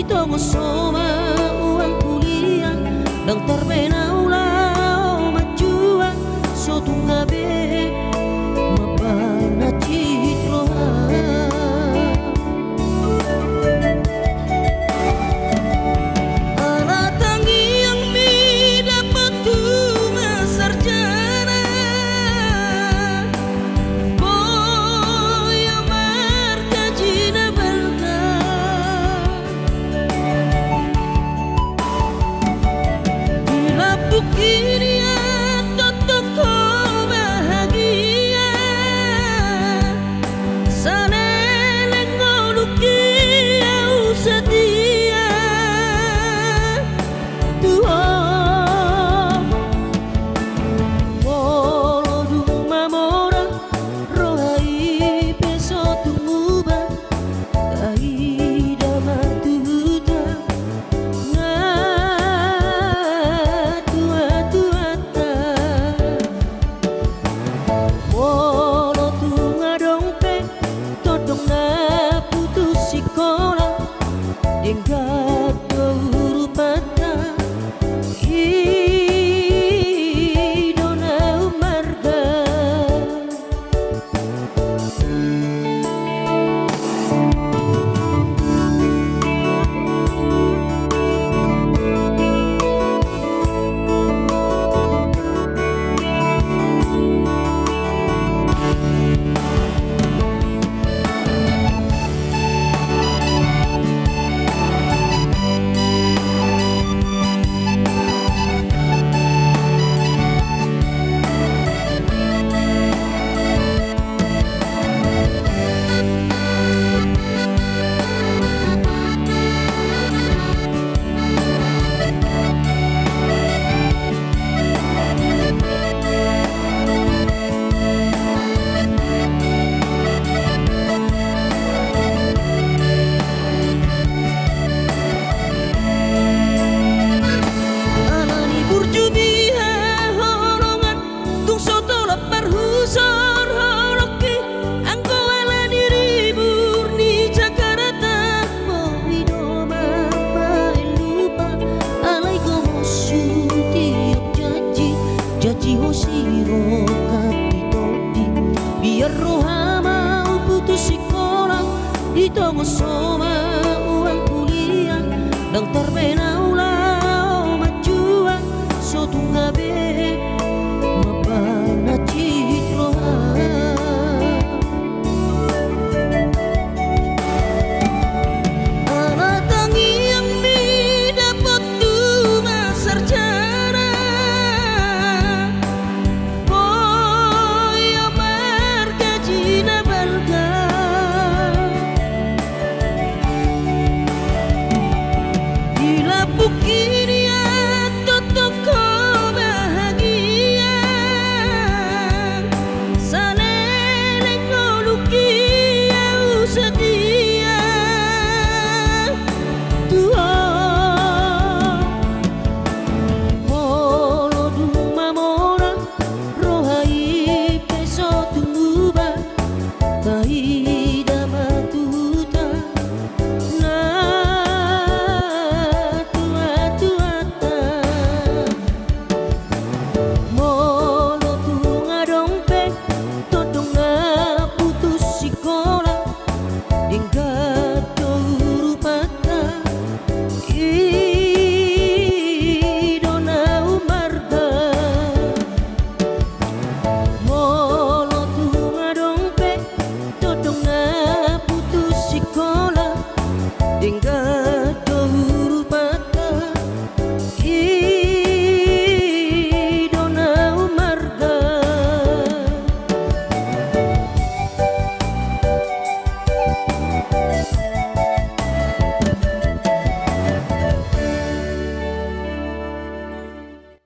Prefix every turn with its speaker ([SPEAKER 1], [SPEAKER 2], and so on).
[SPEAKER 1] Itongo soma uang kuliah dan terbenaulah majuan so tunggabe mabana citroa ala tangi yang mi dapat tunga sarjana boya marga jina belga bila bukini atau kau bahagia saneleng ngoluki au setia Tuhan polo duma mora rohai peso tumuba kaida matuta na tua-tuata polo tunga dongpe todong na putus sekolah enggat urupata idona marga alani burjubiha holongan tung soto lepar husor holoki angko ala diribur ni Jakarta mohidoma lupa alai gomosu tiap janji hosiro kapitodi biar rohama putus sekolah ditongo soma uang kuliah dan terbenaulah majuan so tunggabe mabana citroa ala tangi yang mi dapat tunga sarjana boya marga jina belga bila bukini